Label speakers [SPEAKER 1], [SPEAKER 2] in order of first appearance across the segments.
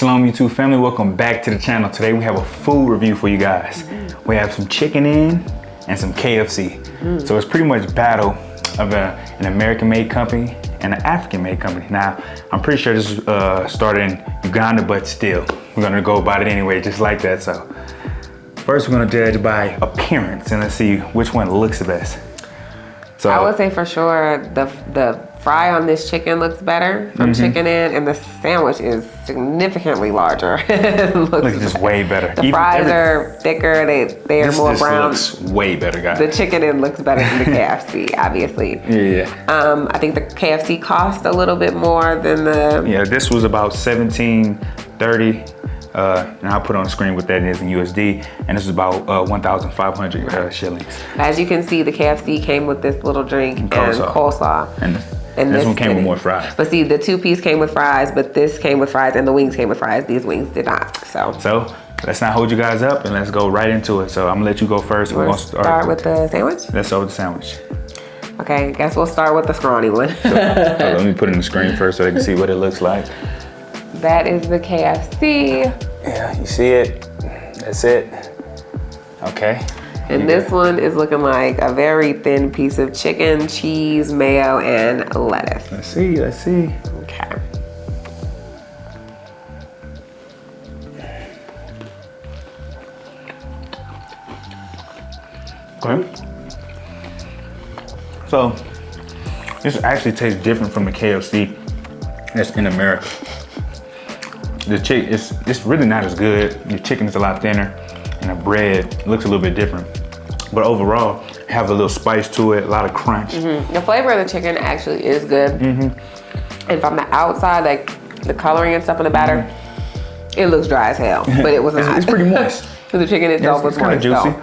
[SPEAKER 1] Shalom YouTube family, welcome back to the channel. Today we have a food review for you guys. We have some chicken in and some KFC. So it's pretty much battle of an American-made company and an African-made company. Now, I'm pretty sure this started in Uganda, but still, we're gonna go about it anyway, just like that. So first we're gonna judge by appearance and let's see which one looks the best. So
[SPEAKER 2] I would say for sure the fry on this chicken looks better from Chicken Inn, and the sandwich is significantly larger.
[SPEAKER 1] looks just way better.
[SPEAKER 2] The fries are thicker, they are more brown.
[SPEAKER 1] This looks way better, guys.
[SPEAKER 2] The Chicken Inn looks better than the KFC, obviously.
[SPEAKER 1] Yeah.
[SPEAKER 2] I think the KFC cost a little bit more than the...
[SPEAKER 1] Yeah, this was about $17.30. And I'll put on the screen what that is in USD, and this is about 1,500 shillings.
[SPEAKER 2] As you can see, the KFC came with this little drink and coleslaw.
[SPEAKER 1] And this one came with more fries.
[SPEAKER 2] But see, the two-piece came with fries, but this came with fries, and the wings came with fries. These wings did not, so
[SPEAKER 1] let's not hold you guys up, and let's go right into it. So I'm gonna let you go first.
[SPEAKER 2] We're gonna start with the sandwich?
[SPEAKER 1] Let's start with the sandwich.
[SPEAKER 2] Okay, I guess we'll start with the scrawny one.
[SPEAKER 1] So, let me put it in the screen first so they can see what it looks like.
[SPEAKER 2] That is the KFC.
[SPEAKER 1] Yeah, you see it? That's it. Okay.
[SPEAKER 2] And this one is looking like a very thin piece of chicken, cheese, mayo, and lettuce.
[SPEAKER 1] Let's see.
[SPEAKER 2] Okay.
[SPEAKER 1] Okay. So, this actually tastes different from the KFC that's in America. The chicken, it's really not as good. The chicken is a lot thinner, and the bread looks a little bit different. But overall, it has a little spice to it, a lot of crunch.
[SPEAKER 2] The flavor of the chicken actually is good. And from the outside, like the coloring and stuff in the batter, it looks dry as hell, but it was not.
[SPEAKER 1] It's pretty moist.
[SPEAKER 2] The chicken itself was
[SPEAKER 1] kind of juicy.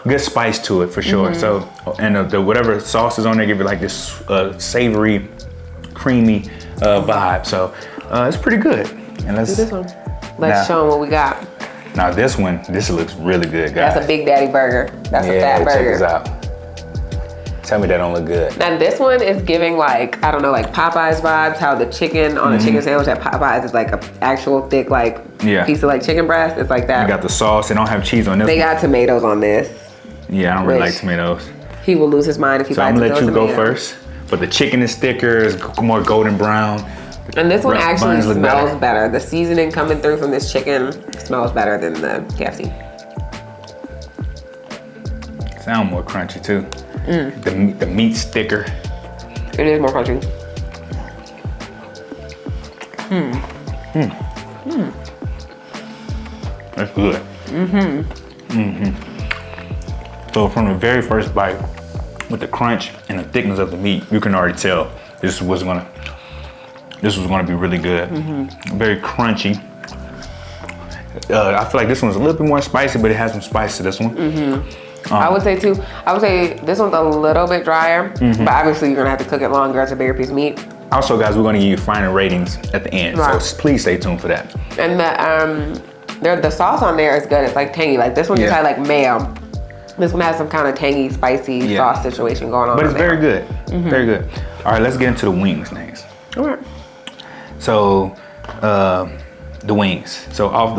[SPEAKER 1] Good spice to it for sure. So, and the whatever sauce is on there give it like this savory, creamy vibe. So it's pretty good. And let's
[SPEAKER 2] do this one. Let's show them what we got.
[SPEAKER 1] Now this looks really good, guys.
[SPEAKER 2] That's a Big Daddy burger. That's a fat burger.
[SPEAKER 1] Check this out. Tell me that don't look good.
[SPEAKER 2] Now this one is giving like, I don't know, like Popeyes vibes, how the chicken on a chicken sandwich at Popeyes is like an actual thick like piece of like chicken breast. It's like that.
[SPEAKER 1] You got the sauce. They don't have cheese on this
[SPEAKER 2] They got tomatoes on this.
[SPEAKER 1] Yeah, I don't really like tomatoes.
[SPEAKER 2] He will lose his mind if he buys
[SPEAKER 1] I'm gonna let you
[SPEAKER 2] tomatoes.
[SPEAKER 1] go first. But the chicken is thicker, it's more golden brown.
[SPEAKER 2] And this one actually smells better. The seasoning coming through from this chicken smells better than the KFC.
[SPEAKER 1] Sound more crunchy too. The meat's thicker.
[SPEAKER 2] It is more crunchy.
[SPEAKER 1] That's good. So from the very first bite, with the crunch and the thickness of the meat, you can already tell this was gonna be really good. Very crunchy. I feel like this one's a little bit more spicy, but it has some spice to this one.
[SPEAKER 2] I would say this one's a little bit drier, but obviously you're gonna have to cook it longer. It's a bigger piece of meat. Also,
[SPEAKER 1] guys, we're gonna give you final ratings at the end, so please stay tuned for that.
[SPEAKER 2] And the sauce on there is good. It's like tangy. Like this one just had like mayo. This one has some kind of tangy, spicy sauce situation going on.
[SPEAKER 1] But it's very good, very good. All right, let's get into the wings next.
[SPEAKER 2] All right.
[SPEAKER 1] So, the wings. So off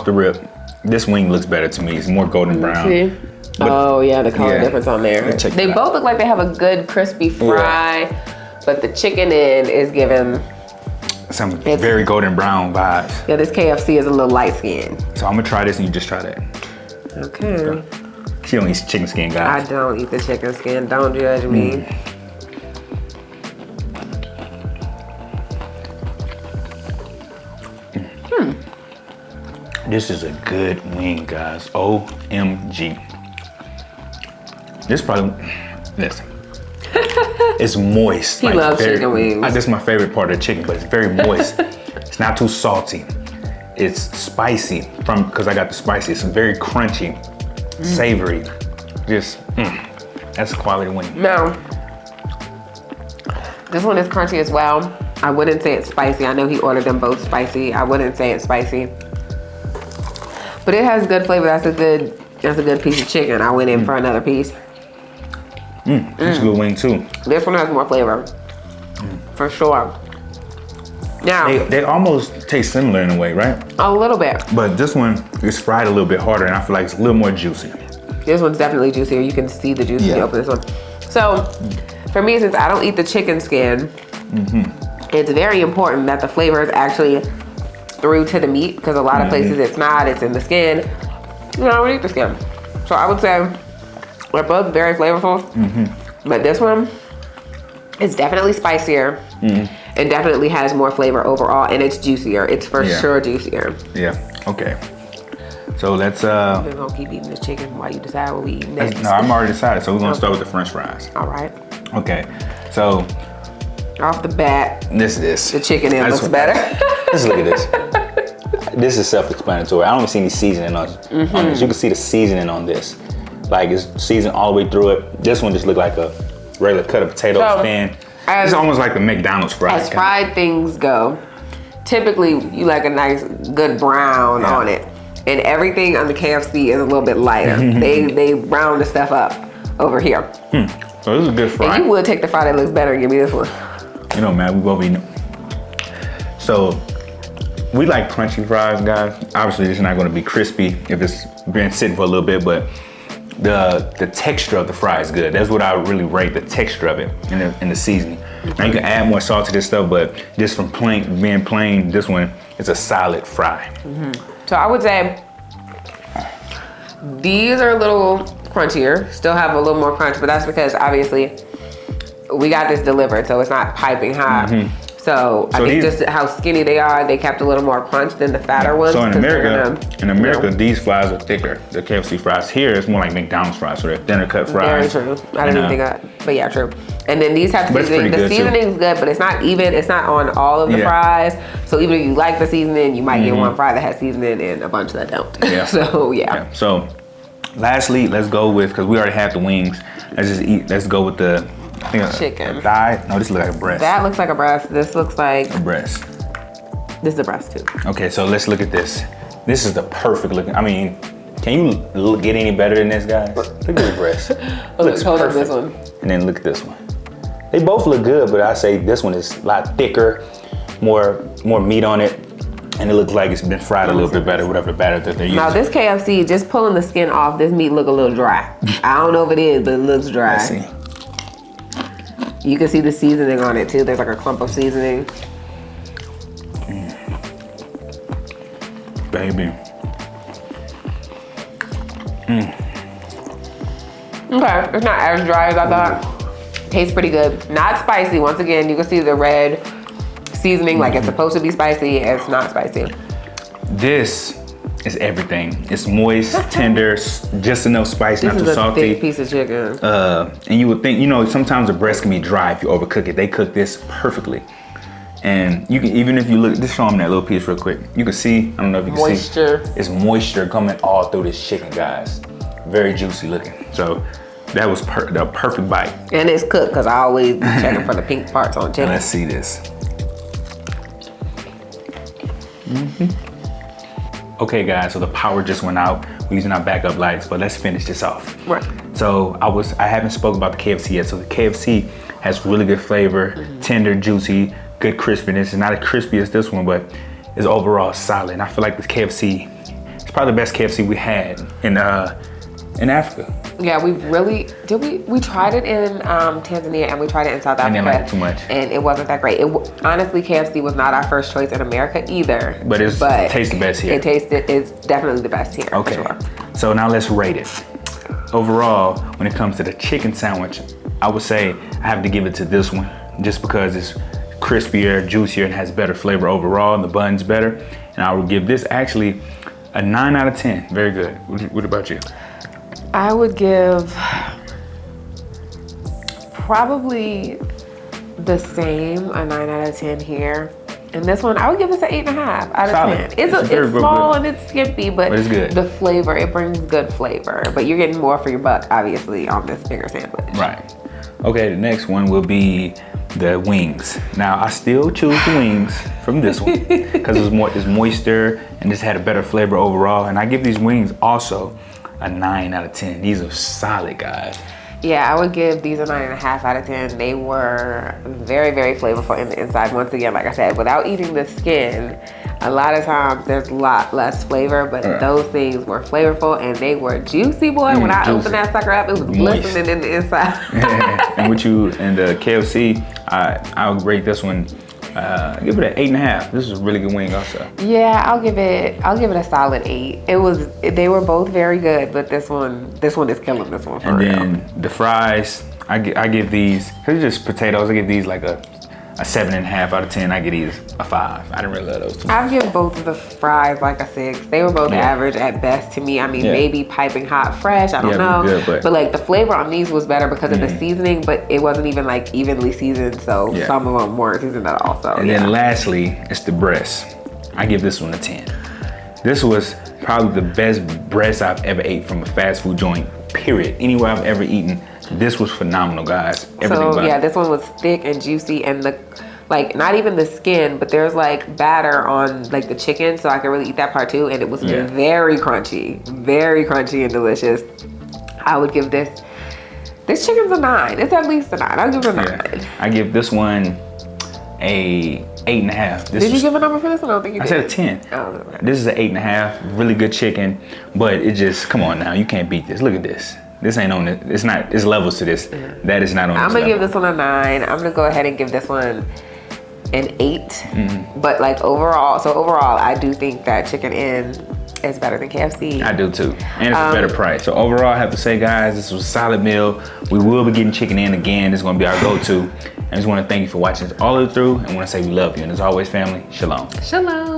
[SPEAKER 1] the rip, this wing looks better to me. It's more golden brown.
[SPEAKER 2] See? Oh yeah, the color difference on there. They both look like they have a good crispy fry, but the Chicken Inn is giving
[SPEAKER 1] some very golden brown vibes.
[SPEAKER 2] Yeah, this KFC is a little light skinned.
[SPEAKER 1] So I'm gonna try this and you just try that.
[SPEAKER 2] Okay.
[SPEAKER 1] She don't eat chicken skin, guys.
[SPEAKER 2] I don't eat the chicken skin. Don't judge me.
[SPEAKER 1] This is a good wing, guys. OMG. This probably, listen. It's moist.
[SPEAKER 2] He loves chicken wings.
[SPEAKER 1] This is my favorite part of the chicken, but it's very moist. It's not too salty. It's spicy because I got the spicy. It's very crunchy, savory. That's a quality wing.
[SPEAKER 2] Now, this one is crunchy as well. I wouldn't say it's spicy. I know he ordered them both spicy. I wouldn't say it's spicy. But it has good flavor. That's a good piece of chicken. I went in for another piece.
[SPEAKER 1] That's a good wing too.
[SPEAKER 2] This one has more flavor, for sure. Now,
[SPEAKER 1] they almost taste similar in a way, right?
[SPEAKER 2] a little bit.
[SPEAKER 1] But this one is fried a little bit harder, and I feel like it's a little more juicy.
[SPEAKER 2] This one's definitely juicier. You can see the juice when you open this one. So, for me, since I don't eat the chicken skin, it's very important that the flavor is actually through to the meat, because a lot of places it's not, it's in the skin. You know, I don't eat the skin. So I would say they're both very flavorful, but this one is definitely spicier and definitely has more flavor overall, and it's juicier. It's for sure juicier.
[SPEAKER 1] Yeah, okay. So let's
[SPEAKER 2] We're gonna keep eating the chicken while you decide what we eat next.
[SPEAKER 1] no, I'm already decided, so we're gonna start with the French fries.
[SPEAKER 2] All right.
[SPEAKER 1] Okay, so
[SPEAKER 2] Off the bat, the chicken in looks better.
[SPEAKER 3] Let's look at this. This is self-explanatory. I don't even see any seasoning on this. You can see the seasoning on this. Like it's seasoned all the way through it. This one just looked like a regular cut of potato thin.
[SPEAKER 1] It's almost like the McDonald's fries.
[SPEAKER 2] As fried things go, typically you like a nice good brown on it. And everything on the KFC is a little bit lighter. They brown the stuff up over here.
[SPEAKER 1] So this is a good fry.
[SPEAKER 2] And you would take the fry that looks better and give me this one.
[SPEAKER 1] You know, man, we both eating. So we like crunchy fries, guys. Obviously, it's not going to be crispy if it's been sitting for a little bit, but the texture of the fry is good. That's what I really rate, the texture of it in the seasoning. Now you can add more salt to this stuff, but just from being plain, this one is a solid fry.
[SPEAKER 2] So I would say these are a little crunchier, still have a little more crunch, but that's because obviously we got this delivered, so it's not piping hot. So I think just how skinny they are, they kept a little more crunch than the fatter ones.
[SPEAKER 1] So in America, these fries are thicker. The KFC fries here is more like McDonald's fries, so they're thinner cut fries.
[SPEAKER 2] Very true. I didn't even think that, but yeah, true. And then these have seasoning. The seasoning's good, but it's not even. It's not on all of the fries. So even if you like the seasoning, you might get one fry that has seasoning and a bunch that don't.
[SPEAKER 1] Yeah.
[SPEAKER 2] So yeah.
[SPEAKER 1] So lastly, let's go with, because we already had the wings. Let's go with the. I think
[SPEAKER 2] chicken.
[SPEAKER 1] Thigh? No, this looks like a breast.
[SPEAKER 2] That looks like a breast. This looks like
[SPEAKER 1] a breast.
[SPEAKER 2] This is a breast too.
[SPEAKER 1] Okay, so let's look at this. This is the perfect looking. I mean, can you get any better than this, guys? Look at this breast.
[SPEAKER 2] Looks perfect. This one.
[SPEAKER 1] And then look at this one.
[SPEAKER 3] They both look good, but I say this one is a lot thicker, more meat on it.
[SPEAKER 1] And it looks like it's been fried a little bit better, whatever batter that they're using.
[SPEAKER 2] Now this KFC, just pulling the skin off, this meat look a little dry. I don't know if it is, but it looks dry.
[SPEAKER 1] Let's see.
[SPEAKER 2] You can see the seasoning on it too. There's like a clump of seasoning.
[SPEAKER 1] Baby.
[SPEAKER 2] Okay, it's not as dry as I thought. Tastes pretty good. Not spicy. Once again, you can see the red seasoning like it's supposed to be spicy. It's not spicy.
[SPEAKER 1] This is everything. It's moist, tender, just enough spice, not too salty.
[SPEAKER 2] This is a thick piece of chicken.
[SPEAKER 1] And you would think, you know, sometimes the breast can be dry if you overcook it. They cook this perfectly. And you can, even if you look, just show them that little piece real quick. You can see, I don't know if you can
[SPEAKER 2] moisture.
[SPEAKER 1] See. It's moisture coming all through this chicken, guys. Very juicy looking. So that was the perfect bite.
[SPEAKER 2] And it's cooked, because I always be checking for the pink parts on chicken.
[SPEAKER 1] Let's see this. Okay guys, so the power just went out. We're using our backup lights, but let's finish this off.
[SPEAKER 2] Right.
[SPEAKER 1] So I haven't spoken about the KFC yet. So the KFC has really good flavor, tender, juicy, good crispiness. It's not as crispy as this one, but it's overall solid. And I feel like the KFC, it's probably the best KFC we had in Africa.
[SPEAKER 2] Yeah, we tried it in Tanzania and we tried it in South Africa.
[SPEAKER 1] I didn't like it too much.
[SPEAKER 2] And it wasn't that great. Honestly, KFC was not our first choice in America either.
[SPEAKER 1] But it tastes the best here.
[SPEAKER 2] It's definitely the best here.
[SPEAKER 1] Okay,
[SPEAKER 2] for sure.
[SPEAKER 1] So now let's rate it. Overall, when it comes to the chicken sandwich, I would say I have to give it to this one just because it's crispier, juicier, and has better flavor overall, and the bun's better. And I would give this actually a 9 out of 10. Very good. What about you?
[SPEAKER 2] I would give probably the same, a 9 out of 10 here. And this one, I would give this an 8.5 out of 10. It's small and it's skimpy, but
[SPEAKER 1] it's good.
[SPEAKER 2] The flavor, it brings good flavor. But you're getting more for your buck, obviously, on this bigger sandwich.
[SPEAKER 1] Right. Okay, the next one will be the wings. Now, I still choose the wings from this one because it's moister and just had a better flavor overall. And I give these wings also a 9 out of 10. These are solid, guys.
[SPEAKER 2] Yeah, I would give these a 9.5 out of 10. They were very, very flavorful in the inside. Once again, like I said, without eating the skin, a lot of times there's a lot less flavor, but those things were flavorful and they were juicy, boy. When I opened that sucker up, it was glistening in the inside.
[SPEAKER 1] And with you and the KFC, I would rate this one. Give it an 8.5. This is a really good wing also.
[SPEAKER 2] Yeah, I'll give it a solid 8. They were both very good, but this one is killing this one for
[SPEAKER 1] and
[SPEAKER 2] real.
[SPEAKER 1] Then the fries, I give these, cause it's just potatoes. I give these like a 7.5 out of 10. I give these a 5. I didn't really love those two.
[SPEAKER 2] I'll give both of the fries like a 6. They were both average at best to me. I mean, maybe piping hot fresh. I don't know. Good, but like the flavor on these was better because of the seasoning, but it wasn't even like evenly seasoned. So some of them weren't seasoned at all. So
[SPEAKER 1] and then lastly, it's the breast. I give this one a 10. This was probably the best breast I've ever ate from a fast food joint, period. Anywhere I've ever eaten. This was phenomenal, guys. Everything
[SPEAKER 2] so yeah, this one was thick and juicy, and like not even the skin, but there's like batter on like the chicken, so I could really eat that part too. And it was very crunchy and delicious. I would give this chicken's a 9. It's at least a 9. I'll give it a 9.
[SPEAKER 1] Yeah. I give this one a 8.5.
[SPEAKER 2] Did you give a number for this one? I don't think you did.
[SPEAKER 1] I said a 10.
[SPEAKER 2] Oh, okay.
[SPEAKER 1] This is an 8.5. Really good chicken, but it just, come on now, you can't beat this. Look at this. This ain't on it. It's not. It's levels to this. That is not on.
[SPEAKER 2] I'm gonna give this one a 9. I'm gonna go ahead and give this one an 8. But like overall, I do think that Chicken Inn is better than KFC.
[SPEAKER 1] I do too, and it's a better price. So overall, I have to say, guys, this was a solid meal. We will be getting Chicken Inn again. This is gonna be our go-to. I just want to thank you for watching this all the way through, and want to say we love you. And as always, family, shalom.
[SPEAKER 2] Shalom.